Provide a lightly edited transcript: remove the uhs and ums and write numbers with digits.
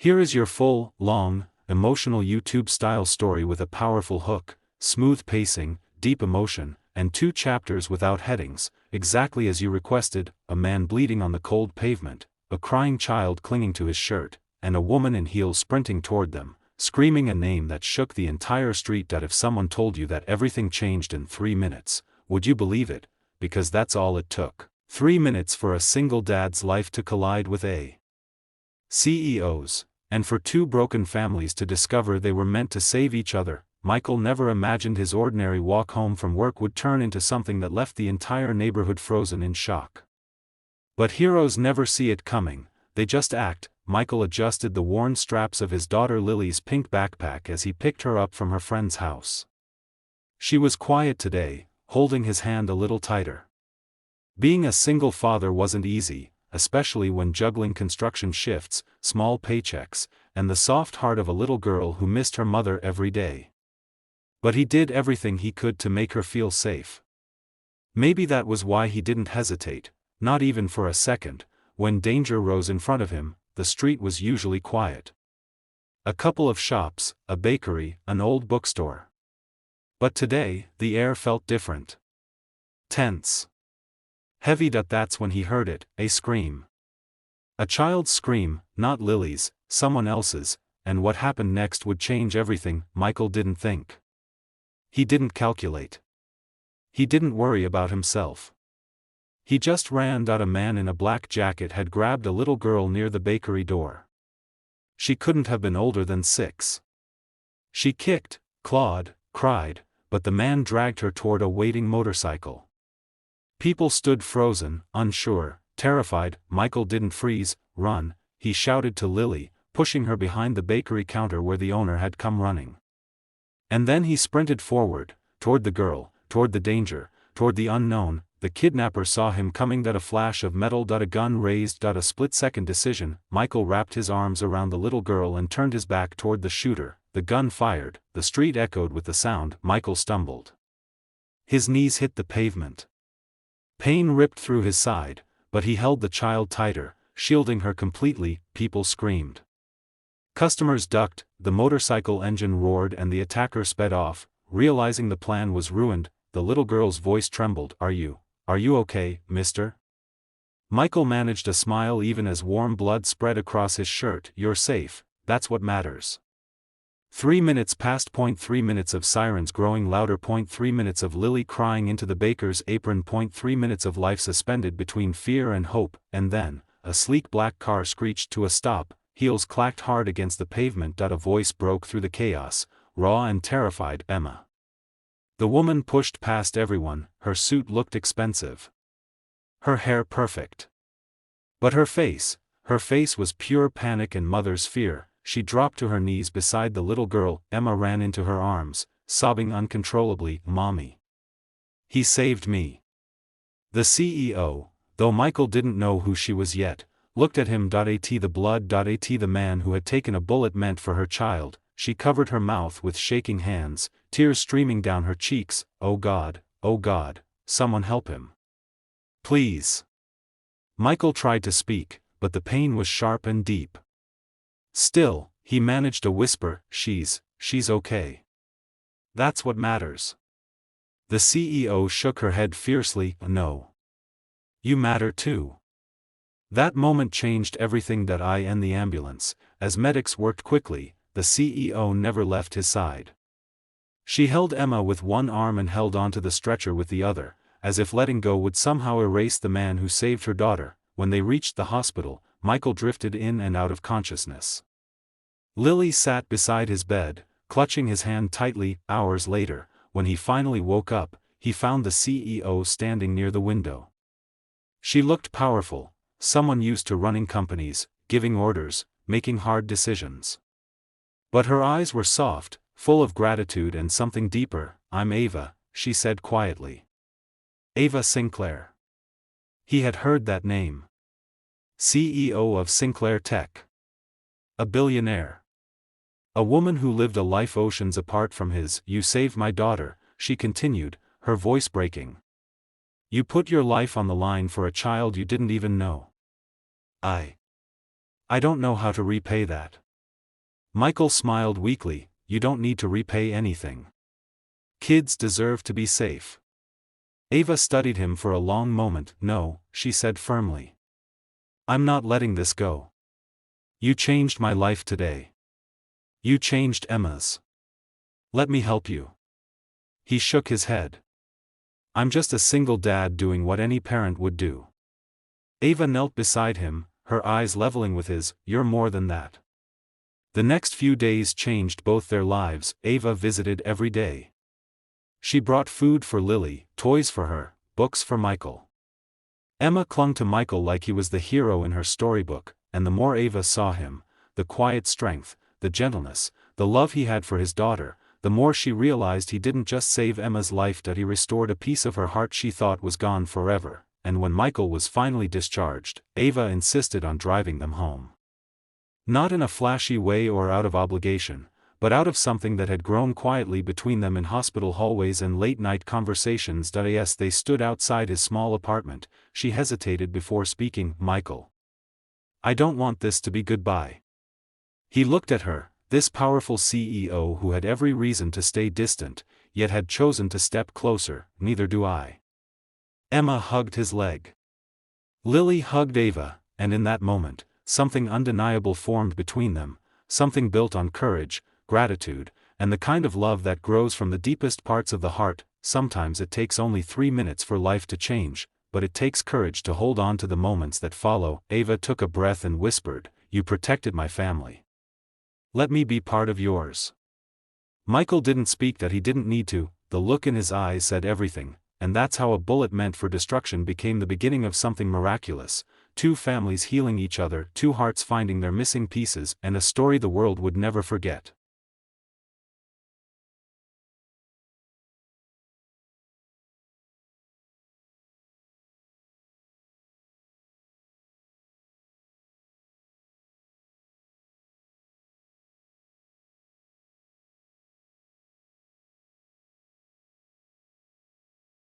Here is your full, long, emotional YouTube-style story with a powerful hook, smooth pacing, deep emotion, and 2 chapters without headings, exactly as you requested: a man bleeding on the cold pavement, a crying child clinging to his shirt, and a woman in heels sprinting toward them, screaming a name that shook the entire street. If someone told you that everything changed in 3 minutes, would you believe it? Because that's all it took. 3 minutes for a single dad's life to collide with a CEO's, and for 2 broken families to discover they were meant to save each other. Michael never imagined his ordinary walk home from work would turn into something that left the entire neighborhood frozen in shock. But heroes never see it coming, they just act. Michael adjusted the worn straps of his daughter Lily's pink backpack as he picked her up from her friend's house. She was quiet today, holding his hand a little tighter. Being a single father wasn't easy, especially when juggling construction shifts, small paychecks, and the soft heart of a little girl who missed her mother every day. But he did everything he could to make her feel safe. Maybe that was why he didn't hesitate, not even for a second, when danger rose in front of him. The street was usually quiet. A couple of shops, a bakery, an old bookstore. But today, the air felt different. Tense. Heavy. That's when he heard it, a scream. A child's scream, not Lily's, someone else's, and what happened next would change everything. Michael didn't think. He didn't calculate. He didn't worry about himself. He just ran. A man in a black jacket had grabbed a little girl near the bakery door. She couldn't have been older than 6. She kicked, clawed, cried, but the man dragged her toward a waiting motorcycle. People stood frozen, unsure, terrified. Michael didn't freeze, run, he shouted to Lily, pushing her behind the bakery counter where the owner had come running. And then he sprinted forward, toward the girl, toward the danger, toward the unknown. The kidnapper saw him coming. A flash of metal. A gun raised. A split-second decision. Michael wrapped his arms around the little girl and turned his back toward the shooter. The gun fired, the street echoed with the sound. Michael stumbled. His knees hit the pavement. Pain ripped through his side, but he held the child tighter, shielding her completely. People screamed. Customers ducked, the motorcycle engine roared and the attacker sped off. Realizing the plan was ruined, the little girl's voice trembled. Are you okay, mister? Michael managed a smile even as warm blood spread across his shirt. You're safe, that's what matters. 3 minutes passed. 3 minutes of sirens growing louder. 3 minutes of Lily crying into the baker's apron. 3 minutes of life suspended between fear and hope. And then, a sleek black car screeched to a stop, heels clacked hard against the pavement. A voice broke through the chaos, raw and terrified. Emma. The woman pushed past everyone. Her suit looked expensive. Her hair perfect. But her face was pure panic and mother's fear. She dropped to her knees beside the little girl. Emma ran into her arms, sobbing uncontrollably. Mommy. He saved me. The CEO, though Michael didn't know who she was yet, looked at him. At the blood. At the man who had taken a bullet meant for her child. She covered her mouth with shaking hands, tears streaming down her cheeks. Oh God, someone help him. Please. Michael tried to speak, but the pain was sharp and deep. Still, he managed to whisper, she's okay. That's what matters. The CEO shook her head fiercely. No. You matter too. That moment changed everything. I and the ambulance, as medics worked quickly, the CEO never left his side. She held Emma with one arm and held onto the stretcher with the other, as if letting go would somehow erase the man who saved her daughter. When they reached the hospital, Michael drifted in and out of consciousness. Lily sat beside his bed, clutching his hand tightly. Hours later, when he finally woke up, he found the CEO standing near the window. She looked powerful, someone used to running companies, giving orders, making hard decisions. But her eyes were soft, full of gratitude and something deeper. I'm Ava, she said quietly. Ava Sinclair. He had heard that name. CEO of Sinclair Tech. A billionaire. A woman who lived a life oceans apart from his. You saved my daughter, she continued, her voice breaking. You put your life on the line for a child you didn't even know. I don't know how to repay that. Michael smiled weakly, you don't need to repay anything. Kids deserve to be safe. Ava studied him for a long moment. No, she said firmly. I'm not letting this go. You changed my life today. You changed Emma's. Let me help you. He shook his head. I'm just a single dad doing what any parent would do. Ava knelt beside him, her eyes leveling with his. You're more than that. The next few days changed both their lives. Ava visited every day. She brought food for Lily, toys for her, books for Michael. Emma clung to Michael like he was the hero in her storybook, and the more Ava saw him, the quiet strength, the gentleness, the love he had for his daughter, the more she realized he didn't just save Emma's life, that he restored a piece of her heart she thought was gone forever. And when Michael was finally discharged, Ava insisted on driving them home. Not in a flashy way or out of obligation, but out of something that had grown quietly between them in hospital hallways and late-night conversations. As they stood outside his small apartment, she hesitated before speaking. Michael. I don't want this to be goodbye. He looked at her, this powerful CEO who had every reason to stay distant, yet had chosen to step closer. Neither do I. Emma hugged his leg. Lily hugged Ava, and in that moment, something undeniable formed between them, something built on courage, gratitude, and the kind of love that grows from the deepest parts of the heart. Sometimes it takes only 3 minutes for life to change, but it takes courage to hold on to the moments that follow. Ava took a breath and whispered, you protected my family. Let me be part of yours. Michael didn't speak, that he didn't need to. The look in his eyes said everything, and that's how a bullet meant for destruction became the beginning of something miraculous. 2 families healing each other, 2 hearts finding their missing pieces, and a story the world would never forget.